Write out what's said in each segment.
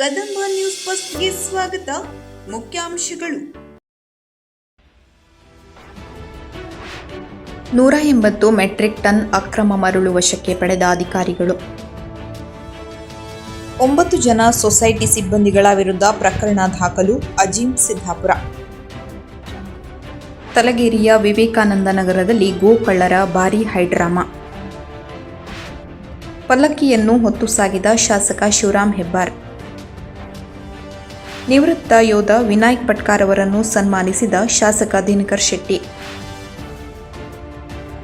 Kadamba news ಫಸ್ಟ್ಗೆ ಸ್ವಾಗತ. ಮುಖ್ಯಾಂಶಗಳು: 180 ಮೆಟ್ರಿಕ್ ಟನ್ ಅಕ್ರಮ ಮರಳು ವಶಕ್ಕೆ ಪಡೆದ ಅಧಿಕಾರಿಗಳು. 9 ಜನ ಸೊಸೈಟಿ ಸಿಬ್ಬಂದಿಗಳ ವಿರುದ್ಧ ಪ್ರಕರಣ ದಾಖಲು. ಅಜೀಂ ಸಿದ್ದಾಪುರ. ತಲಗೇರಿಯ ವಿವೇಕಾನಂದ ನಗರದಲ್ಲಿ ಗೋಕಳ್ಳರ ಭಾರೀ ಹೈಡ್ರಾಮಾ. ಪಲ್ಲಕ್ಕಿಯನ್ನು ಹೊತ್ತು ಸಾಗಿದ ಶಾಸಕ ಶಿವರಾಮ್ ಹೆಬ್ಬಾರ್. ನಿವೃತ್ತ ಯೋಧ ವಿನಾಯಕ್ ಪಟ್ಕಾರ್ ಅವರನ್ನು ಸನ್ಮಾನಿಸಿದ ಶಾಸಕ ದಿನಕರ್ ಶೆಟ್ಟಿ.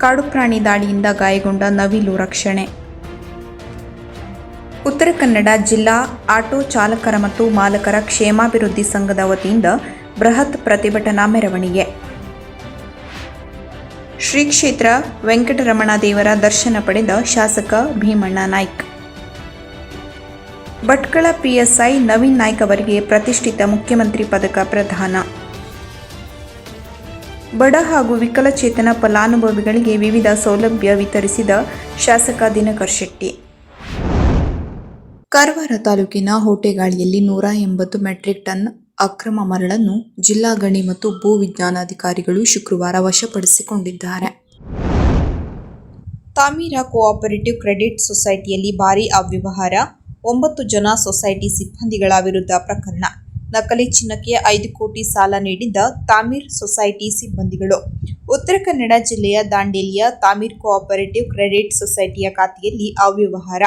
ಕಾಡು ಪ್ರಾಣಿ ದಾಳಿಯಿಂದ ಗಾಯಗೊಂಡ ನವಿಲು ರಕ್ಷಣೆ. ಉತ್ತರ ಕನ್ನಡ ಜಿಲ್ಲಾ ಆಟೋ ಚಾಲಕರ ಮತ್ತು ಮಾಲಕರ ಕ್ಷೇಮಾಭಿವೃದ್ಧಿ ಸಂಘದ ವತಿಯಿಂದ ಬೃಹತ್ ಪ್ರತಿಭಟನಾ ಮೆರವಣಿಗೆ. ಶ್ರೀ ಕ್ಷೇತ್ರ ವೆಂಕಟರಮಣ ದೇವರ ದರ್ಶನ ಪಡೆದ ಶಾಸಕ ಭೀಮಣ್ಣ ನಾಯ್ಕ್. ಭಟ್ಕಳ ಪಿಎಸ್ಐ ನವೀನ್ ನಾಯ್ಕ್ ಅವರಿಗೆ ಪ್ರತಿಷ್ಠಿತ ಮುಖ್ಯಮಂತ್ರಿ ಪದಕ ಪ್ರದಾನ. ಬಡ ಹಾಗೂ ವಿಕಲಚೇತನ ಫಲಾನುಭವಿಗಳಿಗೆ ವಿವಿಧ ಸೌಲಭ್ಯ ವಿತರಿಸಿದ ಶಾಸಕ ದಿನಕರ್ ಶೆಟ್ಟಿ. ಕಾರವಾರ ತಾಲೂಕಿನ ಹೊಟೆಗಾಳಿಯಲ್ಲಿ 180 ಮೆಟ್ರಿಕ್ ಟನ್ ಅಕ್ರಮ ಮರಳನ್ನು ಜಿಲ್ಲಾ ಗಣಿ ಮತ್ತು ಭೂ ವಿಜ್ಞಾನಾಧಿಕಾರಿಗಳು ಶುಕ್ರವಾರ ವಶಪಡಿಸಿಕೊಂಡಿದ್ದಾರೆ. ತಾಮೀರ ಕೋಆಪರೇಟಿವ್ ಕ್ರೆಡಿಟ್ ಸೊಸೈಟಿಯಲ್ಲಿ ಭಾರೀ ಅವ್ಯವಹಾರ. 9 ಜನ ಸೊಸೈಟಿ ಸಿಬ್ಬಂದಿಗಳ ವಿರುದ್ಧ ಪ್ರಕರಣ. ನಕಲಿ ಚಿನ್ನಕ್ಕೆ 5 ಕೋಟಿ ಸಾಲ ನೀಡಿದ್ದ ತಾಮೀರ್ ಸೊಸೈಟಿ ಸಿಬ್ಬಂದಿಗಳು. ಉತ್ತರ ಕನ್ನಡ ಜಿಲ್ಲೆಯ ದಾಂಡೇಲಿಯ ತಾಮೀರ್ ಕೋಆಪರೇಟಿವ್ ಕ್ರೆಡಿಟ್ ಸೊಸೈಟಿಯ ಖಾತೆಯಲ್ಲಿ ಅವ್ಯವಹಾರ.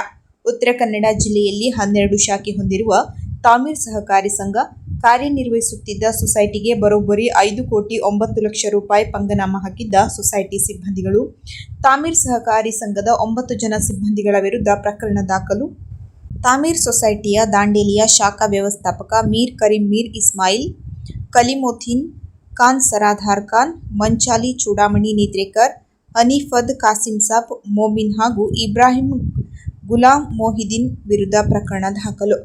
ಉತ್ತರ ಕನ್ನಡ ಜಿಲ್ಲೆಯಲ್ಲಿ 12 ಶಾಖೆ ಹೊಂದಿರುವ ತಾಮೀರ್ ಸಹಕಾರಿ ಸಂಘ ಕಾರ್ಯನಿರ್ವಹಿಸುತ್ತಿದ್ದ ಸೊಸೈಟಿಗೆ ಬರೋಬ್ಬರಿ 5 ಕೋಟಿ 9 ಲಕ್ಷ ರೂಪಾಯಿ ಪಂಗನಾಮ ಹಾಕಿದ್ದ ಸೊಸೈಟಿ ಸಿಬ್ಬಂದಿಗಳು. ತಾಮೀರ್ ಸಹಕಾರಿ ಸಂಘದ 9 ಜನ ಸಿಬ್ಬಂದಿಗಳ ವಿರುದ್ಧ ಪ್ರಕರಣ ದಾಖಲು. ತಾಮೀರ್ ಸೊಸೈಟಿಯ ದಾಂಡೇಲಿಯ ಶಾಖಾ ವ್ಯವಸ್ಥಾಪಕ ಮೀರ್ ಕರೀಂ ಮೀರ್ ಇಸ್ಮಾಯಿಲ್, ಕಲಿಮೊಥೀನ್ ಖಾನ್ ಸರಾಧಾರ್ ಖಾನ್, ಮಂಚಾಲಿ ಚೂಡಾಮಣಿ ನೇತ್ರೇಕರ್, ಹನೀಫದ್ ಕಾಸಿಂಸಾಬ್ ಮೊಮಿನ್ ಹಾಗೂ ಇಬ್ರಾಹಿಂ ಗುಲಾಂ ಮೊಹಿದೀನ್ ವಿರುದ್ಧ ಪ್ರಕರಣ ದಾಖಲು.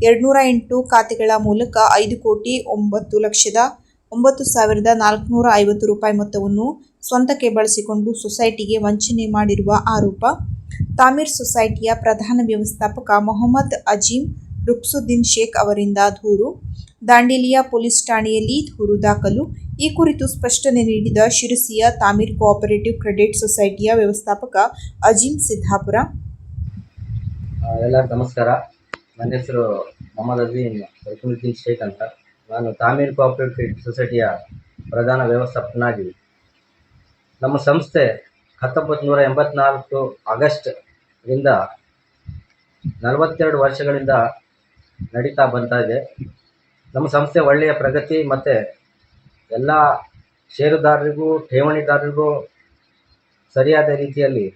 208 ಖಾತೆಗಳ ಮೂಲಕ 5 ಕೋಟಿ 9 ಲಕ್ಷದ 9,450 ರೂಪಾಯಿ ಮೊತ್ತವನ್ನು ಸ್ವಂತಕ್ಕೆ ಬಳಸಿಕೊಂಡು ಸೊಸೈಟಿಗೆ ವಂಚನೆ ಮಾಡಿರುವ ಆರೋಪ. ತಾಮೀರ್ ಸೊಸೈಟಿಯ ಪ್ರಧಾನ ವ್ಯವಸ್ಥಾಪಕ ಮೊಹಮ್ಮದ್ ಅಜೀಂ ರುಕ್ಸುದ್ದೀನ್ ಶೇಖ್ ಅವರಿಂದ ದೂರು. ದಾಂಡೇಲಿಯ ಪೊಲೀಸ್ ಠಾಣೆಯಲ್ಲಿ ದೂರು ದಾಖಲು. ಈ ಕುರಿತು ಸ್ಪಷ್ಟನೆ ನೀಡಿದ ಶಿರಸಿಯ ತಾಮೀರ್ ಕೋಆಪರೇಟಿವ್ ಕ್ರೆಡಿಟ್ ಸೊಸೈಟಿಯ ವ್ಯವಸ್ಥಾಪಕ ಅಜೀಂ ಸಿದ್ದಾಪುರ. ಎಲ್ಲರಿಗೂ ನಮಸ್ಕಾರ. ನನ್ನ ಹೆಸರು ಮೊಹಮ್ಮದ್ ಅಜೀಂ ರುಕ್ಸುದ್ದೀನ್ ಶೇಖ್ ಅಂತ. ನಾನು ತಾಮೀರ್ ಕೋಆಪರೇಟಿವ್ ಕ್ರೆಡಿಟ್ ಸೊಸೈಟಿಯ ಪ್ರಧಾನ ವ್ಯವಸ್ಥಾಪಕನಾಗಿ ನಮ್ಮ ಸಂಸ್ಥೆ 1984 ಆಗಸ್ಟ್ರಿಂದ 42 ವರ್ಷಗಳಿಂದ ನಡೀತಾ ಬರ್ತಾ ಇದೆ. ನಮ್ಮ ಸಂಸ್ಥೆ ಒಳ್ಳೆಯ ಪ್ರಗತಿ ಮತ್ತು ಎಲ್ಲ ಷೇರುದಾರರಿಗೂ ಠೇವಣಿದಾರರಿಗೂ ಸರಿಯಾದ ರೀತಿಯಲ್ಲಿ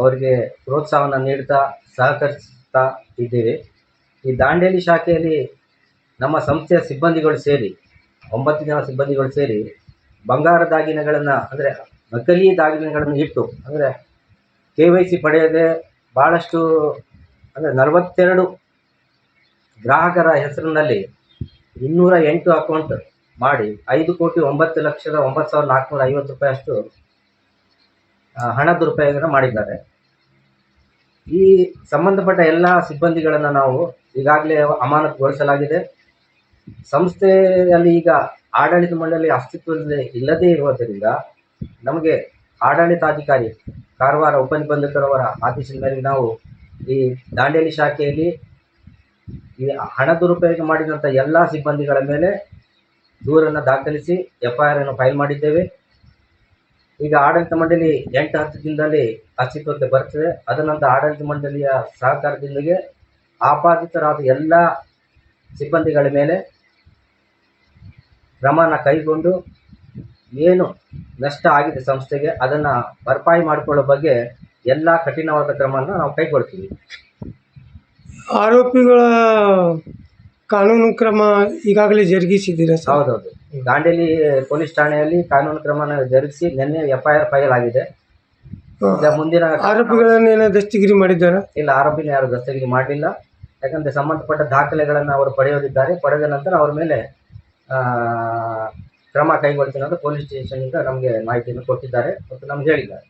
ಅವರಿಗೆ ಪ್ರೋತ್ಸಾಹವನ್ನು ನೀಡ್ತಾ ಸಹಕರಿಸ್ತಾ ಇದ್ದೇವೆ. ಈ ದಾಂಡೇಲಿ ಶಾಖೆಯಲ್ಲಿ ನಮ್ಮ ಸಂಸ್ಥೆಯ ಸಿಬ್ಬಂದಿಗಳು ಸೇರಿ 9 ಜನ ಸಿಬ್ಬಂದಿಗಳು ಸೇರಿ ಬಂಗಾರ ದಾಗಿನೆಗಳನ್ನು ಅಂದರೆ ನಕಲಿ ದಾಗಿನೆಗಳನ್ನು ಇಟ್ಟು ಅಂದರೆ KYC ಪಡೆಯದೆ ಭಾಳಷ್ಟು ಅಂದರೆ 42 ಗ್ರಾಹಕರ ಹೆಸರಿನಲ್ಲಿ 208 ಅಕೌಂಟ್ ಮಾಡಿ 5 ಕೋಟಿ 9 ಲಕ್ಷದ 9,450 ರೂಪಾಯಿಯಷ್ಟು ಹಣ ದುರುಪಯೋಗ ಮಾಡಿದ್ದಾರೆ. ಈ ಸಂಬಂಧಪಟ್ಟ ಎಲ್ಲ ಸಿಬ್ಬಂದಿಗಳನ್ನು ನಾವು ಈಗಾಗಲೇ ಅಮಾನತುಗೊಳಿಸಲಾಗಿದೆ. ಸಂಸ್ಥೆಯಲ್ಲಿ ಈಗ ಆಡಳಿತ ಮಂಡಳಿ ಅಸ್ತಿತ್ವದಲ್ಲಿ ಇಲ್ಲದೇ ಇರುವುದರಿಂದ ನಮಗೆ ಆಡಳಿತಾಧಿಕಾರಿ ಕಾರವಾರ ಉಪನಿಬಂಧಕರವರ ಆದೇಶದ ಮೇರೆಗೆ ನಾವು ಈ ದಾಂಡೇಲಿ ಶಾಖೆಯಲ್ಲಿ ಈ ಹಣ ದುರುಪಯೋಗ ಮಾಡಿದಂಥ ಎಲ್ಲ ಸಿಬ್ಬಂದಿಗಳ ಮೇಲೆ ದೂರನ್ನು ದಾಖಲಿಸಿ FIR ಅನ್ನು ಫೈಲ್ ಮಾಡಿದ್ದೇವೆ. ಈಗ ಆಡಳಿತ ಮಂಡಳಿ 8-10 ದಿನದಲ್ಲಿ ಅಸ್ತಿತ್ವಕ್ಕೆ ಬರ್ತದೆ. ಅದನಂತರ ಆಡಳಿತ ಮಂಡಳಿಯ ಸಹಕಾರದೊಂದಿಗೆ ಆಪಾದಿತರಾದ ಎಲ್ಲ ಸಿಬ್ಬಂದಿಗಳ ಮೇಲೆ ಕ್ರಮನ ಕೈಗೊಂಡು ಏನು ನಷ್ಟ ಆಗಿದೆ ಸಂಸ್ಥೆಗೆ ಅದನ್ನು ಭರ್ಪಾಯಿ ಮಾಡಿಕೊಳ್ಳೋ ಬಗ್ಗೆ ಎಲ್ಲ ಕಠಿಣವಾದ ಕ್ರಮವನ್ನು ನಾವು ಕೈಗೊಳ್ತೀವಿ. ಆರೋಪಿಗಳ ಕಾನೂನು ಕ್ರಮ ಈಗಾಗಲೇ ಜರುಗಿಸಿದ್ದೀರಾ? ಹೌದೌದು. ದಾಂಡೇಲಿ ಪೊಲೀಸ್ ಠಾಣೆಯಲ್ಲಿ ಕಾನೂನು ಕ್ರಮನ ಜರುಗಿಸಿ ನಿನ್ನೆ FIR ಫೈಲ್ ಆಗಿದೆ. ಮುಂದಿನ ಆರೋಪಿಗಳನ್ನೇನೋ ದಸ್ತಗಿರಿ ಮಾಡಿದ್ದಾರೆ? ಇಲ್ಲ, ಆರೋಪಿನ ಯಾರು ದಸ್ತಗಿರಿ ಮಾಡಲಿಲ್ಲ. ಯಾಕಂದರೆ ಸಂಬಂಧಪಟ್ಟ ದಾಖಲೆಗಳನ್ನು ಅವರು ಪಡೆಯೋದಿದ್ದಾರೆ. ಪಡೆದ ನಂತರ ಅವ್ರ ಮೇಲೆ ಕ್ರಮ ಕೈಗೊಳ್ತೀನಿ ಅಂತ ಪೊಲೀಸ್ ಸ್ಟೇಷನಿಂದ ನಮಗೆ ಮಾಹಿತಿಯನ್ನು ಕೊಟ್ಟಿದ್ದಾರೆ ಮತ್ತು ನಮ್ಗೆ ಹೇಳಿದ್ದಾರೆ.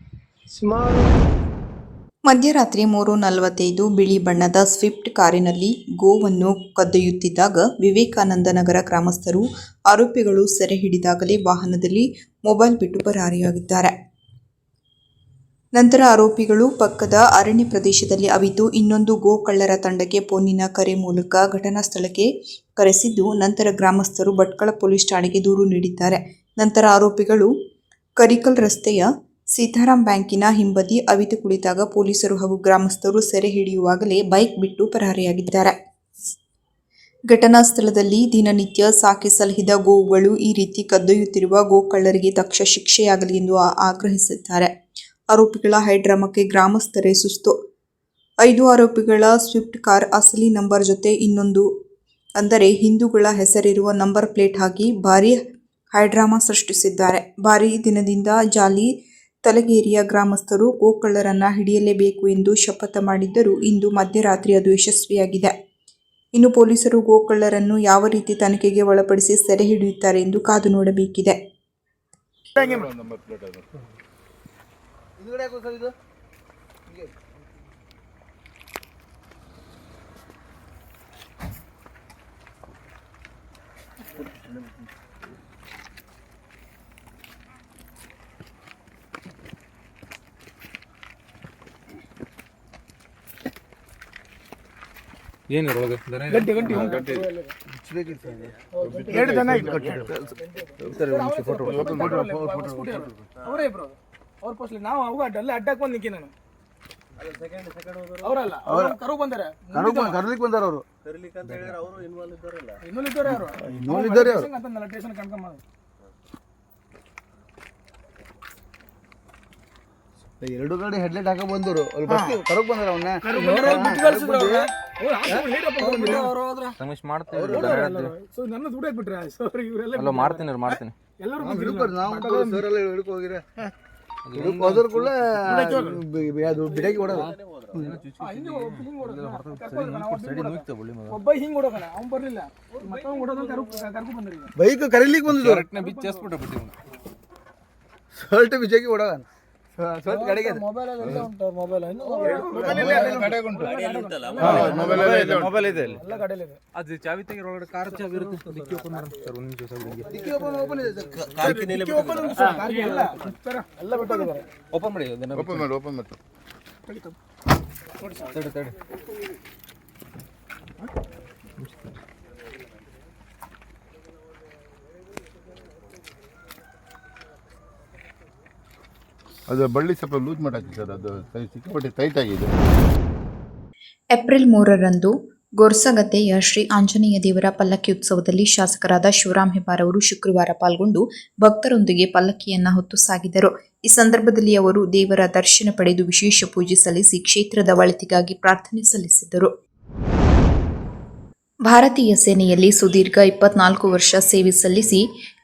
ಸುಮಾರು ಮಧ್ಯರಾತ್ರಿ 3:45 ಬಿಳಿ ಬಣ್ಣದ ಸ್ವಿಫ್ಟ್ ಕಾರಿನಲ್ಲಿ ಗೋವನ್ನು ಕದ್ದೊಯ್ಯುತ್ತಿದ್ದಾಗ ವಿವೇಕಾನಂದ ನಗರ ಗ್ರಾಮಸ್ಥರು ಆರೋಪಿಗಳು ಸೆರೆ ಹಿಡಿದಾಗಲೇ ವಾಹನದಲ್ಲಿ ಮೊಬೈಲ್ ಬಿಟ್ಟು ಪರಾರಿಯಾಗಿದ್ದಾರೆ. ನಂತರ ಆರೋಪಿಗಳು ಪಕ್ಕದ ಅರಣ್ಯ ಪ್ರದೇಶದಲ್ಲಿ ಅವಿತು ಇನ್ನೊಂದು ಗೋ ಕಳ್ಳರ ತಂಡಕ್ಕೆ ಫೋನಿನ ಕರೆ ಮೂಲಕ ಘಟನಾ ಸ್ಥಳಕ್ಕೆ ಕರೆಸಿದ್ದು, ನಂತರ ಗ್ರಾಮಸ್ಥರು ಭಟ್ಕಳ ಪೊಲೀಸ್ ಠಾಣೆಗೆ ದೂರು ನೀಡಿದ್ದಾರೆ. ನಂತರ ಆರೋಪಿಗಳು ಕರಿಕಲ್ ರಸ್ತೆಯ ಸೀತಾರಾಮ್ ಬ್ಯಾಂಕಿನ ಹಿಂಬದಿ ಅವಿತು ಕುಳಿತಾಗ ಪೊಲೀಸರು ಹಾಗೂ ಗ್ರಾಮಸ್ಥರು ಸೆರೆ ಹಿಡಿಯುವಾಗಲೇ ಬೈಕ್ ಬಿಟ್ಟು ಪರಾರಿಯಾಗಿದ್ದಾರೆ. ಘಟನಾ ಸ್ಥಳದಲ್ಲಿ ದಿನನಿತ್ಯ ಸಾಕಿ ಸಲಹಿದ ಗೋವುಗಳು ಈ ರೀತಿ ಕದ್ದೊಯ್ಯುತ್ತಿರುವ ಗೋಕಳ್ಳರಿಗೆ ತಕ್ಷಣ ಶಿಕ್ಷೆಯಾಗಲಿ ಎಂದು ಆಗ್ರಹಿಸಿದ್ದಾರೆ. ಆರೋಪಿಗಳ ಹೈಡ್ರಾಮಕ್ಕೆ ಗ್ರಾಮಸ್ಥರೇ ಸುಸ್ತು. 5 ಆರೋಪಿಗಳ ಸ್ವಿಫ್ಟ್ ಕಾರ್ ಅಸಲಿ ನಂಬರ್ ಜೊತೆ ಇನ್ನೊಂದು ಅಂದರೆ ಹಿಂದೂಗಳ ಹೆಸರಿರುವ ನಂಬರ್ ಪ್ಲೇಟ್ ಹಾಕಿ ಭಾರೀ ಹೈಡ್ರಾಮಾ ಸೃಷ್ಟಿಸಿದ್ದಾರೆ. ಭಾರೀ ದಿನದಿಂದ ಜಾಲಿ ತಲಗೇರಿಯ ಗ್ರಾಮಸ್ಥರು ಗೋಕಳ್ಳರನ್ನ ಹಿಡಿಯಲೇಬೇಕು ಎಂದು ಶಪಥ ಮಾಡಿದ್ದರೂ ಇಂದು ಮಧ್ಯರಾತ್ರಿ ಅದು ಯಶಸ್ವಿಯಾಗಿದೆ. ಇನ್ನು ಪೊಲೀಸರು ಗೋಕಳ್ಳರನ್ನು ಯಾವ ರೀತಿ ತನಿಖೆಗೆ ಒಳಪಡಿಸಿ ಸೆರೆ ಹಿಡಿಯುತ್ತಾರೆ ಎಂದು ಕಾದು ನೋಡಬೇಕಿದೆ. ಏನು ಒಳಗೆ ಅವರೇ ಬ್ರೋ ಅವ್ರ ಪೋಸ್ಟ್ ನಾವು ಅವಾಗ ಅಡ್ಡಕ್ಕೆ ಬಂದು ನಿಕ್ಕಿ ನಾನು ಅವರಲ್ಲ ಕರು ಬಂದಾರೆ ಕರ್ಲಿಕ್ಕೆ ಬಂದಾರ ಅವರು ಇನ್ನೂ ಇದ್ದಾರೆ ಅವರು ಅಂತಂದಲ್ಲ ಸ್ಟೇಷನ್ ಕನ್ಫರ್ಮ್ ಮಾಡಿ 2 ಗಾಡಿ ಹೆಡ್ಲೈಟ್ ಹಾಕ ಬಂದರು ಅಲ್ಲಿ ಬಸ್ ಕರಕ್ ಬಂದಾರ ಅವನ್ನ ರಮೇಶ್ ಮಾಡ್ತೀನಿ ನನ್ನ ದುಡ್ಡು ಹಾಕ್ಬಿಟ್ರೆ ಇವರೆಲ್ಲ ಅಲ್ಲ ಮಾಡ್ತೀನಿ ಎಲ್ಲರೂ ನಾವು ಸರ್ ಎಲ್ಲ ಹಿಡ್ಕೊ ಹೋಗಿರ ಹಿಡ್ಕೊ ಹೋದ್ರ ಕೂಡ ಅದು ಬಿಡಕ್ಕೆ ಹೊಡೋದು ಒಬ್ಬ ಹಿಂಗ್ ಓಡೋಕಲ್ಲ ಅವ್ನು ಬರ್ಲಿಲ್ಲ ಮತ್ತವ್ನು ಓಡೋದು ಕರ್ಕೊಂಡು ಬಂದ್ರಿ ಬೈಕ್ ಕರೀಲಿಕ್ಕೆ ಬಂದಿದ್ದು ಬಿಚ್ಚಿಸ್ಬಿಟ್ಟು ಸರ್ಟ್ ಬಿಚ್ಚಕ್ಕೆ ಹೊಡೋಗ ಗಾಡಿಗೆ ಮೊಬೈಲ್ ಎಲ್ಲ ಉಂಟು ಮೊಬೈಲ್ ಮೊಬೈಲ್ ಇದೆ ಅಲ್ಲಿ ಎಲ್ಲ ಗಾಡಿಯಲ್ಲಿ ಇದೆ. ಅದು ಚಾವಿ ತೆಗಿರೋ ಒಳಗಡೆ ಕಾರ್ ಚಾವಿ ಇರುತ್ತೆ ಡಿಕ್ಕಿ ಓಪನ್ ಮಾಡಿ ಸರ್ ಒಂದು ನಿಮಿಷ ಸರ್ ಡಿಕ್ಕಿ ಓಪನ್ ಇದೆ ಎಲ್ಲ ಬಿಟ್ಟಿದ್ದಾರೆ ಓಪನ್ ಮಾಡಿ ಅದನ್ನ ಓಪನ್ ಮಾಡಿ ತಡಿ ಅದು ಬಳ್ಳಿ ಸ್ವಲ್ಪ ಲೂಸ್ ಮಾಡಾಕಿ ಸರ್ ಅದು ಸಿಕ್ಕಾಪಟ್ಟೆ ಟೈಟ್ ಆಗಿದೆ. ಏಪ್ರಿಲ್ 3ರಂದು ಗೊರ್ಸಗದ್ದೆಯ ಶ್ರೀ ಆಂಜನೇಯ ದೇವರ ಪಲ್ಲಕ್ಕಿ ಉತ್ಸವದಲ್ಲಿ ಶಾಸಕರಾದ ಶಿವರಾಮ್ ಹೆಬ್ಬಾರ್ ಅವರು ಶುಕ್ರವಾರ ಪಾಲ್ಗೊಂಡು ಭಕ್ತರೊಂದಿಗೆ ಪಲ್ಲಕ್ಕಿಯನ್ನ ಹೊತ್ತು ಸಾಗಿದರು. ಈ ಸಂದರ್ಭದಲ್ಲಿ ಅವರು ದೇವರ ದರ್ಶನ ಪಡೆದು ವಿಶೇಷ ಪೂಜೆ ಸಲ್ಲಿಸಿ ಕ್ಷೇತ್ರದ ಒಳಿತಿಗಾಗಿ ಪ್ರಾರ್ಥನೆ ಸಲ್ಲಿಸಿದರು. ಭಾರತೀಯ ಸೇನೆಯಲ್ಲಿ ಸುದೀರ್ಘ 24 ವರ್ಷ ಸೇವೆ ಸಲ್ಲಿಸಿ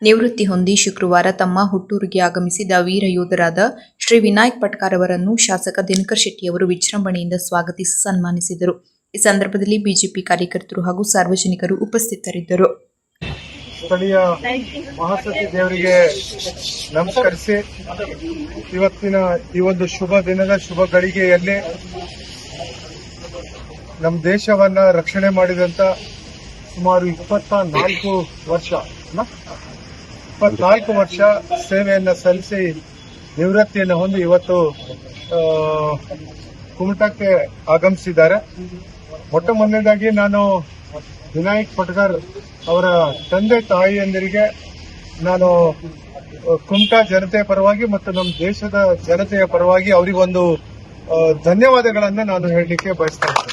ನಿವೃತ್ತಿ ಹೊಂದಿ ಶುಕ್ರವಾರ ತಮ್ಮ ಹುಟ್ಟೂರಿಗೆ ಆಗಮಿಸಿದ ವೀರ ಯೋಧರಾದ ಶ್ರೀ ವಿನಾಯಕ್ ಪಟ್ಕಾರ್ ಅವರನ್ನು ಶಾಸಕ ದಿನಕರ್ ಶೆಟ್ಟಿ ಅವರು ವಿಜೃಂಭಣೆಯಿಂದ ಸ್ವಾಗತಿಸಿ ಸನ್ಮಾನಿಸಿದರು. ಈ ಸಂದರ್ಭದಲ್ಲಿ ಬಿಜೆಪಿ ಕಾರ್ಯಕರ್ತರು ಹಾಗೂ ಸಾರ್ವಜನಿಕರು ಉಪಸ್ಥಿತರಿದ್ದರು. ಸ್ಥಳೀಯ ಮಹಾಸತಿ ದೇವರಿಗೆ ನಮಸ್ಕರಿಸಿ ಇವತ್ತಿನ ಈ ಒಂದು ಶುಭ ದಿನದ ಶುಭ ಗಳಿಗೆಯಲ್ಲಿ ನಮ್ಮ ದೇಶವನ್ನ ರಕ್ಷಣೆ ಮಾಡಿದಂತ ಸುಮಾರು 24 ವರ್ಷ ಸೇವೆಯನ್ನ ಸಲ್ಲಿಸಿ ನಿವೃತ್ತಿಯನ್ನು ಹೊಂದಿ ಇವತ್ತು ಕುಮಟಕ್ಕೆ ಆಗಮಿಸಿದ್ದಾರೆ. ಮೊಟ್ಟ ಮೊದಲನೇದಾಗಿ ನಾನು ವಿನಾಯಕ್ ಪಟ್ಕಾರ್ ಅವರ ತಂದೆ ತಾಯಿಯಂದಿರಿಗೆ ನಾನು ಕುಮಟಾ ಜನತೆಯ ಪರವಾಗಿ ಮತ್ತು ನಮ್ಮ ದೇಶದ ಜನತೆಯ ಪರವಾಗಿ ಅವರಿಗೊಂದು ಧನ್ಯವಾದಗಳನ್ನು ನಾನು ಹೇಳಲಿಕ್ಕೆ ಬಯಸ್ತಾ ಇದ್ದೇನೆ.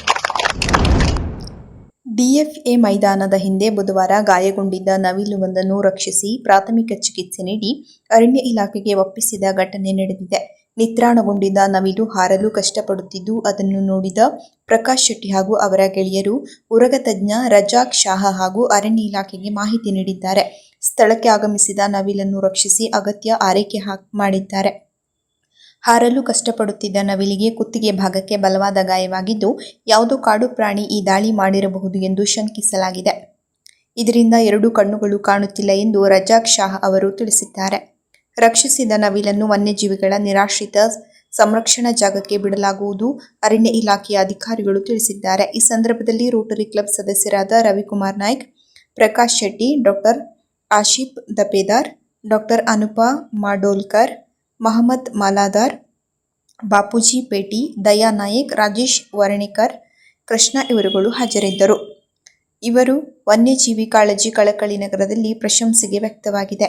ಡಿಎಫ್ಎ ಮೈದಾನದ ಹಿಂದೆ ಬುಧವಾರ ಗಾಯಗೊಂಡಿದ್ದ ನವಿಲುವೊಂದನ್ನು ರಕ್ಷಿಸಿ ಪ್ರಾಥಮಿಕ ಚಿಕಿತ್ಸೆ ನೀಡಿ ಅರಣ್ಯ ಇಲಾಖೆಗೆ ಒಪ್ಪಿಸಿದ ಘಟನೆ ನಡೆದಿದೆ. ನಿತ್ರಾಣಗೊಂಡಿದ್ದ ನವಿಲು ಹಾರಲು ಕಷ್ಟಪಡುತ್ತಿದ್ದು ಅದನ್ನು ನೋಡಿದ ಪ್ರಕಾಶ್ ಶೆಟ್ಟಿ ಹಾಗೂ ಅವರ ಗೆಳೆಯರು ಉರಗ ತಜ್ಞ ರಜಾಕ್ ಶಾಹ ಹಾಗೂ ಅರಣ್ಯ ಇಲಾಖೆಗೆ ಮಾಹಿತಿ ನೀಡಿದ್ದಾರೆ. ಸ್ಥಳಕ್ಕೆ ಆಗಮಿಸಿದ ನವಿಲನ್ನು ರಕ್ಷಿಸಿ ಅಗತ್ಯ ಆರೈಕೆ ಮಾಡಿದ್ದಾರೆ. ಹಾರಲು ಕಷ್ಟಪಡುತ್ತಿದ್ದ ನವಿಲಿಗೆ ಕುತ್ತಿಗೆ ಭಾಗಕ್ಕೆ ಬಲವಾದ ಗಾಯವಾಗಿದ್ದು ಯಾವುದೋ ಕಾಡು ಪ್ರಾಣಿ ಈ ದಾಳಿ ಮಾಡಿರಬಹುದು ಎಂದು ಶಂಕಿಸಲಾಗಿದೆ. ಇದರಿಂದ 2 ಕಣ್ಣುಗಳು ಕಾಣುತ್ತಿಲ್ಲ ಎಂದು ರಜಾಕ್ ಶಾಹ ಅವರು ತಿಳಿಸಿದ್ದಾರೆ. ರಕ್ಷಿಸಿದ ನವಿಲನ್ನು ವನ್ಯಜೀವಿಗಳ ನಿರಾಶ್ರಿತ ಸಂರಕ್ಷಣಾ ಜಾಗಕ್ಕೆ ಬಿಡಲಾಗುವುದು ಅರಣ್ಯ ಇಲಾಖೆಯ ಅಧಿಕಾರಿಗಳು ತಿಳಿಸಿದ್ದಾರೆ. ಈ ಸಂದರ್ಭದಲ್ಲಿ ರೋಟರಿ ಕ್ಲಬ್ ಸದಸ್ಯರಾದ ರವಿಕುಮಾರ್ ನಾಯ್ಕ್, ಪ್ರಕಾಶ್ ಶೆಟ್ಟಿ, ಡಾಕ್ಟರ್ ಆಶಿಫ್ ದಪೇದಾರ್, ಡಾಕ್ಟರ್ ಅನುಪಾ ಮಾಡೋಲ್ಕರ್, ಮಹಮ್ಮದ್ ಮಾಲಾದಾರ್, ಬಾಪೂಜಿ ಪೇಟಿ, ದಯಾ ನಾಯಕ್, ರಾಜೇಶ್ ವರ್ಣೇಕರ್, ಕೃಷ್ಣ ಇವರುಗಳು ಹಾಜರಿದ್ದರು. ಇವರು ವನ್ಯಜೀವಿ ಕಾಳಜಿ ಕಳಕಳಿ ನಗರದಲ್ಲಿ ಪ್ರಶಂಸೆಗೆ ವ್ಯಕ್ತವಾಗಿದೆ.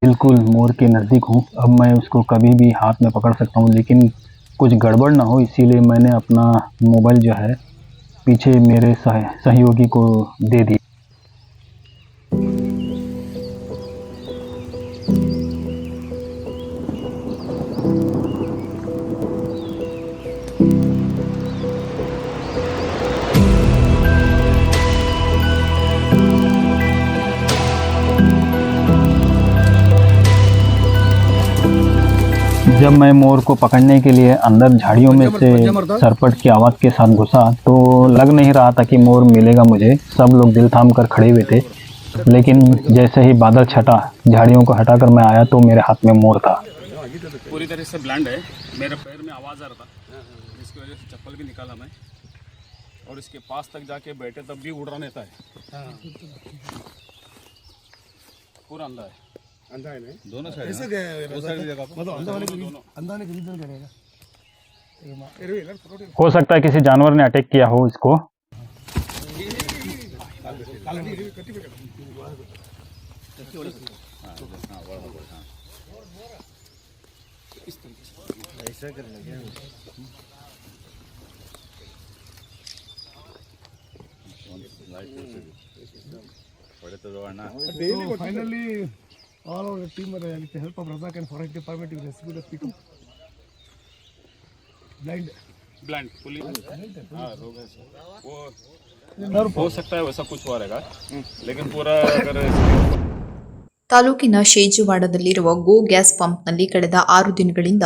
बिल्कुल मोर के नज़दीक हूँ. अब मैं उसको कभी भी हाथ में पकड़ सकता हूँ, लेकिन कुछ गड़बड़ ना हो इसीलिए मैंने अपना मोबाइल जो है पीछे मेरे सहयोगी को दे दी. जब मैं मोर को पकड़ने के लिए अंदर झाड़ियों में से सरपट की आवाज़ के साथ घुसा तो लग नहीं रहा था कि मोर मिलेगा मुझे. सब लोग दिल थाम कर खड़े हुए थे, लेकिन जैसे ही बादल छटा, झाड़ियों को हटाकर मैं आया तो मेरे हाथ में मोर था. पूरी तरह से ब्लैंड है. मेरे पैर में आवाज़ आ रहा था, जिसकी वजह से चप्पल भी निकाला मैं और इसके पास तक जाके बैठे तब भी उड़ रहा नहीं था. पूरा अंधा है. अंधा है नहीं दोनों साइड हो सकता है किसी जानवर ने अटैक किया हो इसको. Finally all our team with the help of Razak and Forest Department we rescued the people. Blind police रोग है वो हो सकता है वैसा कुछ हुआ रहेगा, लेकिन पूरा अगर ತಾಲೂಕಿನ ಶೇಜುವಾಡದಲ್ಲಿರುವ ಗೋ ಗ್ಯಾಸ್ ಪಂಪ್ನಲ್ಲಿ ಕಳೆದ 6 ದಿನಗಳಿಂದ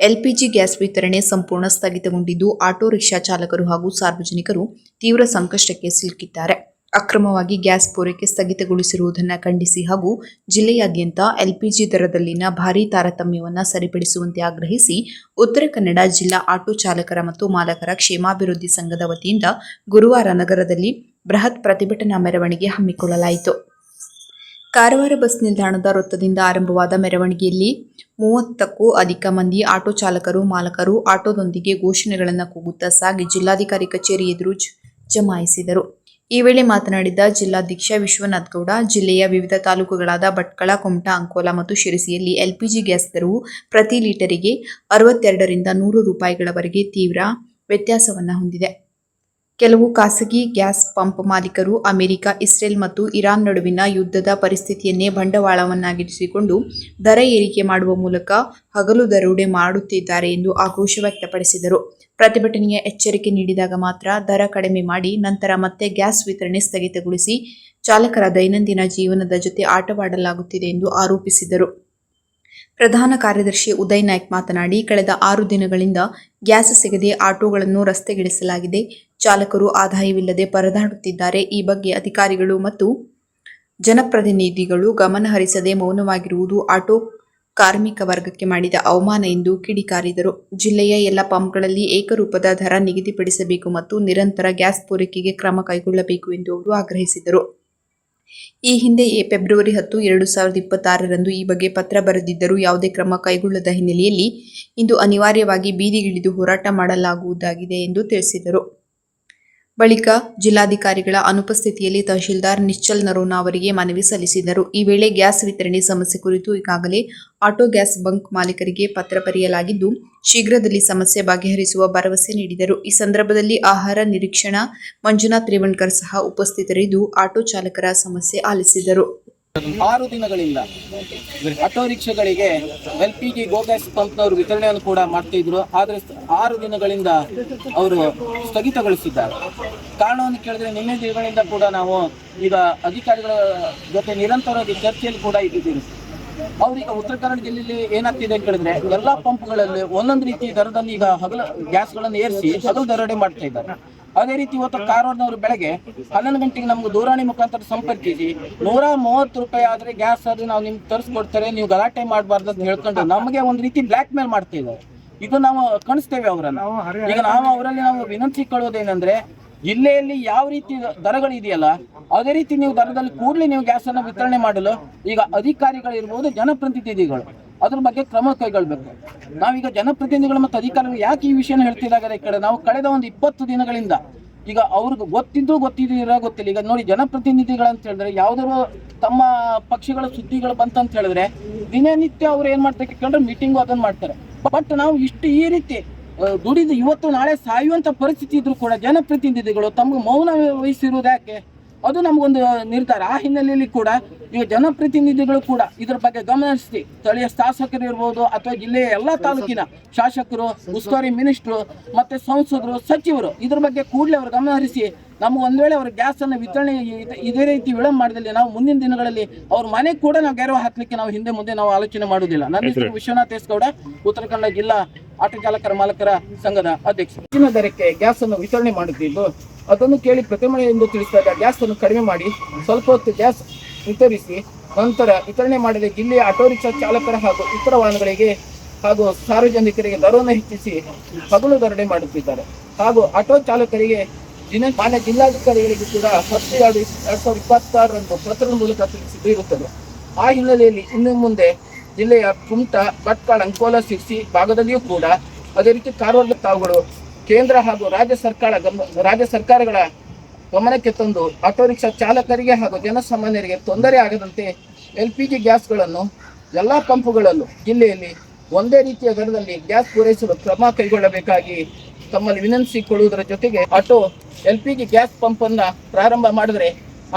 ಎಲ್ಪಿಜಿ ಗ್ಯಾಸ್ ವಿತರಣೆ ಸಂಪೂರ್ಣ ಸ್ಥಗಿತಗೊಂಡಿದ್ದು ಆಟೋ ರಿಕ್ಷಾ ಚಾಲಕರು ಹಾಗೂ ಸಾರ್ವಜನಿಕರು ತೀವ್ರ ಸಂಕಷ್ಟಕ್ಕೆ ಸಿಲುಕಿದ್ದಾರೆ. ಅಕ್ರಮವಾಗಿ ಗ್ಯಾಸ್ ಪೂರೈಕೆ ಸ್ಥಗಿತಗೊಳಿಸಿರುವುದನ್ನು ಖಂಡಿಸಿ ಹಾಗೂ ಜಿಲ್ಲೆಯಾದ್ಯಂತ ಎಲ್ಪಿಜಿ ದರದಲ್ಲಿನ ಭಾರೀ ತಾರತಮ್ಯವನ್ನು ಸರಿಪಡಿಸುವಂತೆ ಆಗ್ರಹಿಸಿ ಉತ್ತರ ಕನ್ನಡ ಜಿಲ್ಲಾ ಆಟೋ ಚಾಲಕರ ಮತ್ತು ಮಾಲಕರ ಕ್ಷೇಮಾಭಿವೃದ್ಧಿ ಸಂಘದ ವತಿಯಿಂದ ಗುರುವಾರ ನಗರದಲ್ಲಿ ಬೃಹತ್ ಪ್ರತಿಭಟನಾ ಮೆರವಣಿಗೆ ಹಮ್ಮಿಕೊಳ್ಳಲಾಯಿತು. ಕಾರವಾರ ಬಸ್ ನಿಲ್ದಾಣದ ವೃತ್ತದಿಂದ ಆರಂಭವಾದ ಮೆರವಣಿಗೆಯಲ್ಲಿ 30ಕ್ಕೂ ಅಧಿಕ ಮಂದಿ ಆಟೋ ಚಾಲಕರು ಮಾಲಕರು ಆಟೋದೊಂದಿಗೆ ಘೋಷಣೆಗಳನ್ನು ಕೂಗುತ್ತಾ ಸಾಗಿ ಜಿಲ್ಲಾಧಿಕಾರಿ ಕಚೇರಿ ಎದುರು ಜಮಾಯಿಸಿದರು. ಈ ವೇಳೆ ಮಾತನಾಡಿದ ಜಿಲ್ಲಾಧ್ಯಕ್ಷ ವಿಶ್ವನಾಥ್ ಗೌಡ, ಜಿಲ್ಲೆಯ ವಿವಿಧ ತಾಲೂಕುಗಳಾದ ಭಟ್ಕಳ, ಕುಮಟಾ, ಅಂಕೋಲಾ ಮತ್ತು ಶಿರಸಿಯಲ್ಲಿ ಎಲ್ಪಿಜಿ ಗ್ಯಾಸ್ ದರವು ಪ್ರತಿ ಲೀಟರಿಗೆ 62 ರಿಂದ 100 ರೂಪಾಯಿಗಳವರೆಗೆ ತೀವ್ರ ವ್ಯತ್ಯಾಸವನ್ನು ಹೊಂದಿದೆ. ಕೆಲವು ಖಾಸಗಿ ಗ್ಯಾಸ್ ಪಂಪ್ ಮಾಲೀಕರು ಅಮೆರಿಕ, ಇಸ್ರೇಲ್ ಮತ್ತು ಇರಾನ್ ನಡುವಿನ ಯುದ್ಧದ ಪರಿಸ್ಥಿತಿಯನ್ನೇ ಬಂಡವಾಳವನ್ನಾಗಿರಿಸಿಕೊಂಡು ದರ ಏರಿಕೆ ಮಾಡುವ ಮೂಲಕ ಹಗಲು ದರೋಡೆ ಮಾಡುತ್ತಿದ್ದಾರೆ ಎಂದು ಆಕ್ರೋಶ ವ್ಯಕ್ತಪಡಿಸಿದರು. ಪ್ರತಿಭಟನೆಯ ಎಚ್ಚರಿಕೆ ನೀಡಿದಾಗ ಮಾತ್ರ ದರ ಕಡಿಮೆ ಮಾಡಿ ನಂತರ ಮತ್ತೆ ಗ್ಯಾಸ್ ವಿತರಣೆ ಸ್ಥಗಿತಗೊಳಿಸಿ ಚಾಲಕರ ದೈನಂದಿನ ಜೀವನದ ಜೊತೆ ಆಟವಾಡಲಾಗುತ್ತಿದೆ ಎಂದು ಆರೋಪಿಸಿದರು. ಪ್ರಧಾನ ಕಾರ್ಯದರ್ಶಿ ಉದಯ್ ನಾಯ್ಕ್ ಮಾತನಾಡಿ, ಕಳೆದ 6 ದಿನಗಳಿಂದ ಗ್ಯಾಸ್ ಸಿಗದೆ ಆಟೋಗಳನ್ನು ರಸ್ತೆಗಿಳಿಸಲಾಗಿದೆ. ಚಾಲಕರು ಆದಾಯವಿಲ್ಲದೆ ಪರದಾಡುತ್ತಿದ್ದಾರೆ. ಈ ಬಗ್ಗೆ ಅಧಿಕಾರಿಗಳು ಮತ್ತು ಜನಪ್ರತಿನಿಧಿಗಳು ಗಮನ ಹರಿಸದೆ ಮೌನವಾಗಿರುವುದು ಆಟೋ ಕಾರ್ಮಿಕ ವರ್ಗಕ್ಕೆ ಮಾಡಿದ ಅವಮಾನ ಎಂದು ಕಿಡಿಕಾರಿದರು. ಜಿಲ್ಲೆಯ ಎಲ್ಲ ಪಂಪ್ಗಳಲ್ಲಿ ಏಕರೂಪದ ದರ ನಿಗದಿಪಡಿಸಬೇಕು ಮತ್ತು ನಿರಂತರ ಗ್ಯಾಸ್ ಪೂರೈಕೆಗೆ ಕ್ರಮ ಕೈಗೊಳ್ಳಬೇಕು ಎಂದು ಅವರು ಆಗ್ರಹಿಸಿದರು. ಈ ಹಿಂದೆಯೇ ಫೆಬ್ರವರಿ 10, 2026ರಂದು ಈ ಬಗ್ಗೆ ಪತ್ರ ಬರೆದಿದ್ದರೂ ಯಾವುದೇ ಕ್ರಮ ಕೈಗೊಳ್ಳದ ಹಿನ್ನೆಲೆಯಲ್ಲಿ ಇಂದು ಅನಿವಾರ್ಯವಾಗಿ ಬೀದಿಗಿಳಿದು ಹೋರಾಟ ಮಾಡಲಾಗುವುದಾಗಿದೆ ಎಂದು ತಿಳಿಸಿದರು. ಬಳಿಕ ಜಿಲ್ಲಾಧಿಕಾರಿಗಳ ಅನುಪಸ್ಥಿತಿಯಲ್ಲಿ ತಹಶೀಲ್ದಾರ್ ನಿಶ್ಚಲ್ ನರೋನಾ ಅವರಿಗೆ ಮನವಿ ಸಲ್ಲಿಸಿದರು. ಈ ವೇಳೆ ಗ್ಯಾಸ್ ವಿತರಣೆ ಸಮಸ್ಯೆ ಕುರಿತು ಈಗಾಗಲೇ ಆಟೋ ಗ್ಯಾಸ್ ಬಂಕ್ ಮಾಲೀಕರಿಗೆ ಪತ್ರ ಬರೆಯಲಾಗಿದ್ದು, ಶೀಘ್ರದಲ್ಲಿ ಸಮಸ್ಯೆ ಬಗೆಹರಿಸುವ ಭರವಸೆ ನೀಡಿದರು. ಈ ಸಂದರ್ಭದಲ್ಲಿ ಆಹಾರ ನಿರೀಕ್ಷಣಾ ಮಂಜುನಾಥ್ ರೇವಣ್ಕರ್ ಸಹ ಉಪಸ್ಥಿತರಿದ್ದು ಆಟೋ ಚಾಲಕರ ಸಮಸ್ಯೆ ಆಲಿಸಿದರು. 6 ದಿನಗಳಿಂದ ಆಟೋ ರಿಕ್ಷಾಗಳಿಗೆ LPG ಗೋ ಗ್ಯಾಸ್ ಪಂಪ್ನವರು ವಿತರಣೆಯನ್ನು ಕೂಡ ಮಾಡ್ತಿದ್ರು. ಆದರೆ 6 ದಿನಗಳಿಂದ ಅವರು ಸ್ಥಗಿತಗೊಳಿಸಿದ್ದಾರೆ. ಕಾರಣವನ್ನು ಕೇಳಿದ್ರೆ ನಿನ್ನೆ ದಿನಗಳಿಂದ ಕೂಡ ನಾವು ಈಗ ಅಧಿಕಾರಿಗಳ ಜೊತೆ ನಿರಂತರವಾಗಿ ಚರ್ಚೆಯಲ್ಲಿ ಕೂಡ ಇಟ್ಟಿದ್ದೀವಿ. ಅವ್ರೀಗ ಉತ್ತರ ಕನ್ನಡ ಜಿಲ್ಲೆಯಲ್ಲಿ ಏನಾಗ್ತಿದೆ ಅಂತ ಹೇಳಿದ್ರೆ ಎಲ್ಲಾ ಪಂಪ್ಗಳಲ್ಲಿ ಒಂದೊಂದು ರೀತಿ ದರದಲ್ಲಿ ಈಗ ಹಗಲು ಗ್ಯಾಸ್ಗಳನ್ನು ಏರಿಸಿ ಹಗಲು ದರೋಡೆ ಮಾಡ್ತಾ ಇದ್ದಾರೆ. ಅದೇ ರೀತಿ ಇವತ್ತು ಕಾರವಾರದವರು ಬೆಳಗ್ಗೆ 11 ಗಂಟೆಗೆ ನಮ್ಗೆ ದೂರವಾಣಿ ಮುಖಾಂತರ ಸಂಪರ್ಕಿಸಿ 130 ರೂಪಾಯಿ ಆದ್ರೆ ಗ್ಯಾಸ್ ಅದು ನಾವು ನಿಮ್ಗೆ ತರಿಸ್ಕೊಡ್ತಾರೆ, ನೀವು ಗಲಾಟೆ ಮಾಡಬಾರ್ದು ಅಂತ ಹೇಳ್ಕೊಂಡು ನಮಗೆ ಒಂದು ರೀತಿ ಬ್ಲ್ಯಾಕ್ ಮೇಲ್ ಮಾಡ್ತಾ ಇದ್ದಾರೆ. ಇದು ನಾವು ಕಾಣಿಸ್ತೇವೆ ಅವರನ್ನು. ಈಗ ನಾವು ಅವರಲ್ಲಿ ವಿನಂತಿಕೊಳ್ಳೋದೇನೆಂದ್ರೆ ಜಿಲ್ಲೆಯಲ್ಲಿ ಯಾವ ರೀತಿ ದರಗಳಿದೆಯಲ್ಲ ಅದೇ ರೀತಿ ನೀವು ದರದಲ್ಲಿ ಕೂಡಲೇ ನೀವು ಗ್ಯಾಸ್ ಅನ್ನು ವಿತರಣೆ ಮಾಡಲು ಈಗ ಅಧಿಕಾರಿಗಳಿರ್ಬೋದು, ಜನಪ್ರತಿನಿಧಿಗಳು ಅದ್ರ ಬಗ್ಗೆ ಕ್ರಮ ಕೈಗೊಳ್ಳಬೇಕು. ನಾವೀಗ ಜನಪ್ರತಿನಿಧಿಗಳು ಮತ್ತು ಅಧಿಕಾರಿಗಳು ಯಾಕೆ ಈ ವಿಷಯನ ಹೇಳ್ತಿದ್ದಾರೆ ಈ ಕಡೆ ನಾವು ಕಳೆದ ಒಂದು 20 ದಿನಗಳಿಂದ ಈಗ ಅವ್ರಿಗೆ ಗೊತ್ತಿಲ್ಲ. ಈಗ ನೋಡಿ, ಜನಪ್ರತಿನಿಧಿಗಳಂತ ಹೇಳಿದ್ರೆ ಯಾವ್ದಾದ್ರು ತಮ್ಮ ಪಕ್ಷಗಳ ಸುದ್ದಿಗಳು ಬಂತಂತ ಹೇಳಿದ್ರೆ ದಿನನಿತ್ಯ ಅವ್ರು ಏನ್ ಮಾಡ್ತಾರೆ ಕೇಳಿದ್ರೆ ಮೀಟಿಂಗು ಅದನ್ನ ಮಾಡ್ತಾರೆ. ಬಟ್ ನಾವು ಈ ರೀತಿ ದುಡಿದು ಇವತ್ತು ನಾಳೆ ಸಾಯುವಂತ ಪರಿಸ್ಥಿತಿ ಇದ್ರು ಕೂಡ ಜನಪ್ರತಿನಿಧಿಗಳು ತಮ್ಗೆ ಮೌನ ವಹಿಸಿರುವುದು ಯಾಕೆ? ಅದು ನಮಗೊಂದು ನಿರ್ಧಾರ. ಆ ಹಿನ್ನೆಲೆಯಲ್ಲಿ ಕೂಡ ಈಗ ಜನಪ್ರತಿನಿಧಿಗಳು ಕೂಡ ಇದ್ರ ಬಗ್ಗೆ ಗಮನಿಸಿ ಸ್ಥಳೀಯ ಶಾಸಕರು ಇರ್ಬೋದು ಅಥವಾ ಜಿಲ್ಲೆಯ ಎಲ್ಲ ತಾಲೂಕಿನ ಶಾಸಕರು, ಉಸ್ತುವಾರಿ ಮಿನಿಸ್ಟ್ರು ಮತ್ತೆ ಸಂಸದರು, ಸಚಿವರು ಇದ್ರ ಬಗ್ಗೆ ಕೂಡಲೇ ಅವರು ಗಮನ ಹರಿಸಿ ನಮ್ಗೆ ಒಂದ್ ವೇಳೆ ಅವ್ರ ಗ್ಯಾಸ್ ಅನ್ನು ವಿತರಣೆ ಇದೇ ರೀತಿ ವಿಳಂಬ ಮಾಡಿದಲ್ಲಿ ನಾವು ಮುಂದಿನ ದಿನಗಳಲ್ಲಿ ಅವ್ರ ಮನೆ ಕೂಡ ನಾವು ಗೆರವು ಹಾಕ್ಲಿಕ್ಕೆ ನಾವು ಹಿಂದೆ ಮುಂದೆ ನಾವು ಆಲೋಚನೆ ಮಾಡುವುದಿಲ್ಲ. ನನ್ನ ಹೆಸರು ವಿಶ್ವನಾಥ್ ಎಸ್ ಗೌಡ, ಉತ್ತರ ಕನ್ನಡ ಜಿಲ್ಲಾ ಆಟೋ ಚಾಲಕರ ಮಾಲಕರ ಸಂಘದ ಅಧ್ಯಕ್ಷ. ಹೆಚ್ಚಿನ ದರಕ್ಕೆ ಗ್ಯಾಸ್ ಅನ್ನು ವಿತರಣೆ ಮಾಡುತ್ತಿದ್ದು ಅದನ್ನು ಕೇಳಿ ಪ್ರತಿಮೆ ಎಂದು ತಿಳಿಸಿದಾಗ ಗ್ಯಾಸ್ ಅನ್ನು ಕಡಿಮೆ ಮಾಡಿ ಸ್ವಲ್ಪ ಹೊತ್ತು ಗ್ಯಾಸ್ ವಿತರಿಸಿ ನಂತರ ವಿತರಣೆ ಮಾಡಿದ ಜಿಲ್ಲೆಯ ಆಟೋ ರಿಕ್ಷಾ ಚಾಲಕರ ಹಾಗೂ ಇತರ ವಾಹನಗಳಿಗೆ ಹಾಗೂ ಸಾರ್ವಜನಿಕರಿಗೆ ದರವನ್ನು ಹೆಚ್ಚಿಸಿ ಹಗಲು ದರೋಡೆ ಮಾಡುತ್ತಿದ್ದಾರೆ. ಹಾಗೂ ಆಟೋ ಚಾಲಕರಿಗೆ ಮಾನ್ಯ ಜಿಲ್ಲಾಧಿಕಾರಿಗಳಿಗೆ ಕೂಡ 10/2/2026 ಪತ್ರದ ಮೂಲಕ ತಿಳಿಸಿದ್ದು ಇರುತ್ತದೆ. ಆ ಹಿನ್ನೆಲೆಯಲ್ಲಿ ಇನ್ನು ಮುಂದೆ ಜಿಲ್ಲೆಯ ಕುಮಟಾ, ಭಟ್ಕಳ, ಅಂಕೋಲಾ, ಶಿರ್ಸಿ ಭಾಗದಲ್ಲಿಯೂ ಕೂಡ ಅದೇ ರೀತಿ ಕಾರವಾರದ ತಾವುಗಳು ಕೇಂದ್ರ ಹಾಗೂ ರಾಜ್ಯ ಸರ್ಕಾರಗಳ ಗಮನಕ್ಕೆ ತಂದು ಆಟೋ ರಿಕ್ಷಾ ಚಾಲಕರಿಗೆ ಹಾಗೂ ಜನಸಾಮಾನ್ಯರಿಗೆ ತೊಂದರೆ ಆಗದಂತೆ LPG ಗ್ಯಾಸ್ಗಳನ್ನು ಎಲ್ಲ ಪಂಪ್ಗಳಲ್ಲೂ ಜಿಲ್ಲೆಯಲ್ಲಿ ಒಂದೇ ರೀತಿಯ ದರದಲ್ಲಿ ಗ್ಯಾಸ್ ಪೂರೈಸಲು ಕ್ರಮ ಕೈಗೊಳ್ಳಬೇಕಾಗಿ ತಮ್ಮಲ್ಲಿ ವಿನಂತಿಸಿಕೊಳ್ಳುವುದರ ಜೊತೆಗೆ ಆಟೋ LPG ಗ್ಯಾಸ್ ಪಂಪ್ ಅನ್ನ ಪ್ರಾರಂಭ ಮಾಡಿದ್ರೆ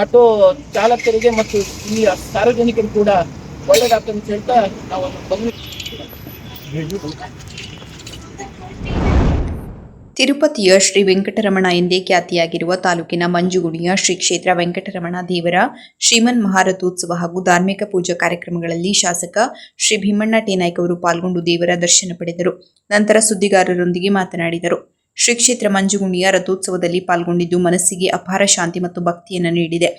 ಆಟೋ ಚಾಲಕರಿಗೆ ಮತ್ತು ಇಲ್ಲಿಯ ಸಾರ್ವಜನಿಕರು ಕೂಡ ಒಳ್ಳೆಯದಾಗ್ತದೆ ಅಂತ ಹೇಳ್ತಾ ನಾವು ತಿರುಪತಿಯ ಶ್ರೀ ವೆಂಕಟರಮಣ ಎಂದೇ ಖ್ಯಾತಿಯಾಗಿರುವ ತಾಲೂಕಿನ ಮಂಜುಗುಣಿಯ ಶ್ರೀ ಕ್ಷೇತ್ರ ವೆಂಕಟರಮಣ ದೇವರ ಶ್ರೀಮನ್ ಮಹಾರಥೋತ್ಸವ ಹಾಗೂ ಧಾರ್ಮಿಕ ಪೂಜಾ ಕಾರ್ಯಕ್ರಮಗಳಲ್ಲಿ ಶಾಸಕ ಶ್ರೀ ಭೀಮಣ್ಣ ಟೇನಾಯ್ಕ ಅವರು ಪಾಲ್ಗೊಂಡು ದೇವರ ದರ್ಶನ ಪಡೆದರು. ನಂತರ ಸುದ್ದಿಗಾರರೊಂದಿಗೆ ಮಾತನಾಡಿದರು. ಶ್ರೀ ಕ್ಷೇತ್ರ ಮಂಜುಗುಣಿಯ ರಥೋತ್ಸವದಲ್ಲಿ ಪಾಲ್ಗೊಂಡಿದ್ದು ಮನಸ್ಸಿಗೆ ಅಪಾರ ಶಾಂತಿ ಮತ್ತು ಭಕ್ತಿಯನ್ನು ನೀಡಿದೆ.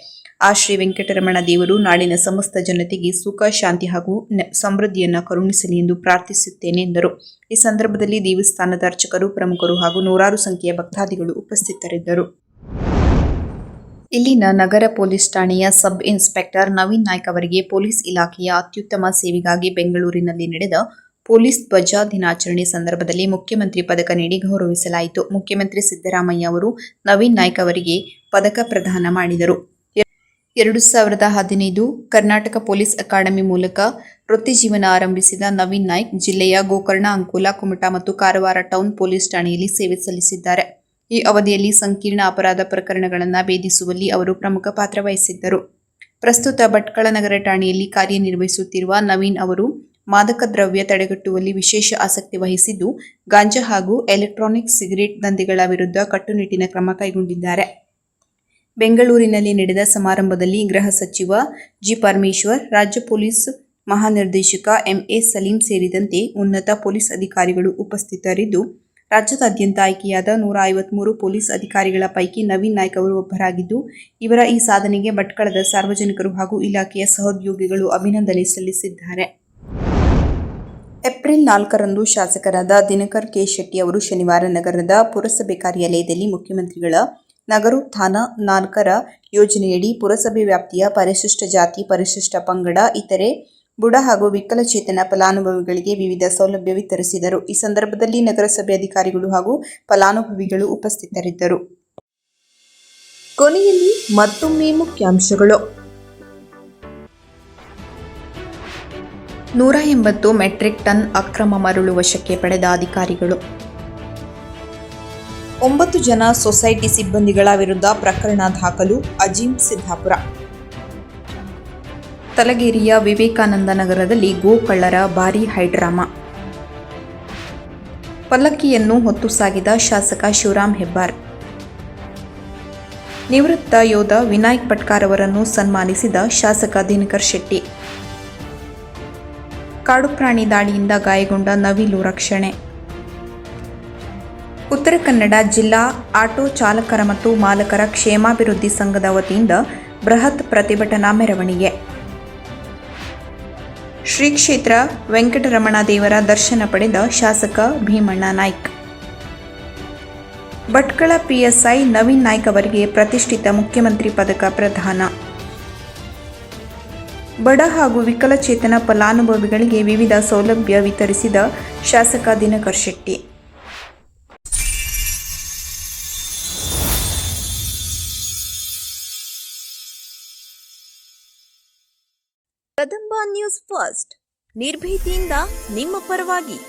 ಆ ಶ್ರೀ ವೆಂಕಟರಮಣ ದೇವರು ನಾಡಿನ ಸಮಸ್ತ ಜನತೆಗೆ ಸುಖ, ಶಾಂತಿ ಹಾಗೂ ಸಮೃದ್ಧಿಯನ್ನು ಕರುಣಿಸಲಿ ಎಂದು ಪ್ರಾರ್ಥಿಸುತ್ತೇನೆ ಎಂದರು. ಈ ಸಂದರ್ಭದಲ್ಲಿ ದೇವಸ್ಥಾನದ ಅರ್ಚಕರು, ಪ್ರಮುಖರು ಹಾಗೂ ನೂರಾರು ಸಂಖ್ಯೆಯ ಭಕ್ತಾದಿಗಳು ಉಪಸ್ಥಿತರಿದ್ದರು. ಇಲ್ಲಿನ ನಗರ ಪೊಲೀಸ್ ಠಾಣೆಯ ಸಬ್ ಇನ್ಸ್ಪೆಕ್ಟರ್ ನವೀನ್ ನಾಯ್ಕ್ ಅವರಿಗೆ ಪೊಲೀಸ್ ಇಲಾಖೆಯ ಅತ್ಯುತ್ತಮ ಸೇವೆಗಾಗಿ ಬೆಂಗಳೂರಿನಲ್ಲಿ ನಡೆದ ಪೊಲೀಸ್ ಧ್ವಜ ದಿನಾಚರಣೆ ಸಂದರ್ಭದಲ್ಲಿ ಮುಖ್ಯಮಂತ್ರಿ ಪದಕ ನೀಡಿ ಗೌರವಿಸಲಾಯಿತು. ಮುಖ್ಯಮಂತ್ರಿ ಸಿದ್ದರಾಮಯ್ಯ ಅವರು ನವೀನ್ ನಾಯ್ಕ್ ಅವರಿಗೆ ಪದಕ ಪ್ರದಾನ ಮಾಡಿದರು. 2015 ಕರ್ನಾಟಕ ಪೊಲೀಸ್ ಅಕಾಡೆಮಿ ಮೂಲಕ ವೃತ್ತಿ ಜೀವನ ಆರಂಭಿಸಿದ ನವೀನ್ ನಾಯ್ಕ್ ಜಿಲ್ಲೆಯ ಗೋಕರ್ಣ, ಅಂಕೋಲಾ, ಕುಮಟಾ ಮತ್ತು ಕಾರವಾರ ಟೌನ್ ಪೊಲೀಸ್ ಠಾಣೆಯಲ್ಲಿ ಸೇವೆ ಸಲ್ಲಿಸಿದ್ದಾರೆ. ಈ ಅವಧಿಯಲ್ಲಿ ಸಂಕೀರ್ಣ ಅಪರಾಧ ಪ್ರಕರಣಗಳನ್ನು ಭೇದಿಸುವಲ್ಲಿ ಅವರು ಪ್ರಮುಖ ಪಾತ್ರ ವಹಿಸಿದ್ದರು. ಪ್ರಸ್ತುತ ಭಟ್ಕಳ ನಗರ ಠಾಣೆಯಲ್ಲಿ ಕಾರ್ಯನಿರ್ವಹಿಸುತ್ತಿರುವ ನವೀನ್ ಅವರು ಮಾದಕ ದ್ರವ್ಯ ತಡೆಗಟ್ಟುವಲ್ಲಿ ವಿಶೇಷ ಆಸಕ್ತಿ ವಹಿಸಿದ್ದು, ಗಾಂಜಾ ಹಾಗೂ ಎಲೆಕ್ಟ್ರಾನಿಕ್ ಸಿಗರೇಟ್ ದಂಧೆಗಳ ವಿರುದ್ಧ ಕಟ್ಟುನಿಟ್ಟಿನ ಕ್ರಮ ಕೈಗೊಂಡಿದ್ದಾರೆ. ಬೆಂಗಳೂರಿನಲ್ಲಿ ನಡೆದ ಸಮಾರಂಭದಲ್ಲಿ ಗೃಹ ಸಚಿವ ಜಿ. ಪರಮೇಶ್ವರ್, ರಾಜ್ಯ ಪೊಲೀಸ್ ಮಹಾನಿರ್ದೇಶಕ ಎಂಎ ಸಲೀಂ ಸೇರಿದಂತೆ ಉನ್ನತ ಪೊಲೀಸ್ ಅಧಿಕಾರಿಗಳು ಉಪಸ್ಥಿತರಿದ್ದು, ರಾಜ್ಯದಾದ್ಯಂತ ಆಯ್ಕೆಯಾದ 153 ಪೊಲೀಸ್ ಅಧಿಕಾರಿಗಳ ಪೈಕಿ ನವೀನ್ ನಾಯ್ಕ್ ಅವರು ಒಬ್ಬರಾಗಿದ್ದು, ಇವರ ಈ ಸಾಧನೆಗೆ ಭಟ್ಕಳದ ಸಾರ್ವಜನಿಕರು ಹಾಗೂ ಇಲಾಖೆಯ ಸಹೋದ್ಯೋಗಿಗಳು ಅಭಿನಂದನೆ ಸಲ್ಲಿಸಿದ್ದಾರೆ. ಏಪ್ರಿಲ್ 4ರಂದು ಶಾಸಕರಾದ ದಿನಕರ್ ಕೆ. ಶೆಟ್ಟಿ ಅವರು ಶನಿವಾರ ನಗರದ ಪುರಸಭೆ ಕಾರ್ಯಾಲಯದಲ್ಲಿ ಮುಖ್ಯಮಂತ್ರಿಗಳ ನಗರೋತ್ಥಾನ 4ರ ಯೋಜನೆಯಡಿ ಪುರಸಭೆ ವ್ಯಾಪ್ತಿಯ ಪರಿಶಿಷ್ಟ ಜಾತಿ, ಪರಿಶಿಷ್ಟ ಪಂಗಡ, ಇತರೆ ಬುಡ ಹಾಗೂ ವಿಕಲಚೇತನ ಫಲಾನುಭವಿಗಳಿಗೆ ವಿವಿಧ ಸೌಲಭ್ಯ ವಿತರಿಸಿದರು. ಈ ಸಂದರ್ಭದಲ್ಲಿ ನಗರಸಭೆ ಅಧಿಕಾರಿಗಳು ಹಾಗೂ ಫಲಾನುಭವಿಗಳು ಉಪಸ್ಥಿತರಿದ್ದರು. ಕೊನೆಯಲ್ಲಿ ಮತ್ತೊಮ್ಮೆ ಮುಖ್ಯಾಂಶಗಳು. 180 ಮೆಟ್ರಿಕ್ ಟನ್ ಅಕ್ರಮ ಮರಳು ವಶಕ್ಕೆ ಪಡೆದ ಅಧಿಕಾರಿಗಳು. 9 ಜನ ಸೊಸೈಟಿ ಸಿಬ್ಬಂದಿಗಳ ವಿರುದ್ಧ ಪ್ರಕರಣ ದಾಖಲು. ಅಜೀಂ ಸಿದ್ದಾಪುರ. ತಲಗೇರಿಯ ವಿವೇಕಾನಂದ ನಗರದಲ್ಲಿ ಗೋಕಳ್ಳರ ಭಾರೀ ಹೈಡ್ರಾಮಾ. ಪಲ್ಲಕ್ಕಿಯನ್ನು ಹೊತ್ತು ಸಾಗಿದ ಶಾಸಕ ಶಿವರಾಮ್ ಹೆಬ್ಬಾರ್. ನಿವೃತ್ತ ಯೋಧ ವಿನಾಯಕ್ ಪಟ್ಕಾರ್ ಅವರನ್ನು ಸನ್ಮಾನಿಸಿದ ಶಾಸಕ ದಿನಕರ್ ಶೆಟ್ಟಿ. ಕಾಡು ಪ್ರಾಣಿ ದಾಳಿಯಿಂದ ಗಾಯಗೊಂಡ ನವಿಲು ರಕ್ಷಣೆ. ಉತ್ತರ ಕನ್ನಡ ಜಿಲ್ಲಾ ಆಟೋ ಚಾಲಕರ ಮತ್ತು ಮಾಲಕರ ಕ್ಷೇಮಾಭಿವೃದ್ಧಿ ಸಂಘದ ವತಿಯಿಂದ ಬೃಹತ್ ಪ್ರತಿಭಟನಾ ಮೆರವಣಿಗೆ. ಶ್ರೀ ಕ್ಷೇತ್ರ ವೆಂಕಟರಮಣ ದೇವರ ದರ್ಶನ ಪಡೆದ ಶಾಸಕ ಭೀಮಣ್ಣ ನಾಯ್ಕ್. ಭಟ್ಕಳ ಪಿಎಸ್ಐ ನವೀನ್ ನಾಯ್ಕ್ ಅವರಿಗೆ ಪ್ರತಿಷ್ಠಿತ ಮುಖ್ಯಮಂತ್ರಿ ಪದಕ ಪ್ರದಾನ. ಬಡ ಹಾಗೂ ವಿಕಲಚೇತನ ಫಲಾನುಭವಿಗಳಿಗೆ ವಿವಿಧ ಸೌಲಭ್ಯ ವಿತರಿಸಿದ ಶಾಸಕ ದಿನಕರ್ ಶೆಟ್ಟಿ. ಕದಂಬ ನ್ಯೂಸ್ ಫಸ್ಟ್, ನಿರ್ಭೀತಿಯಿಂದ ನಿಮ್ಮ ಪರವಾಗಿ.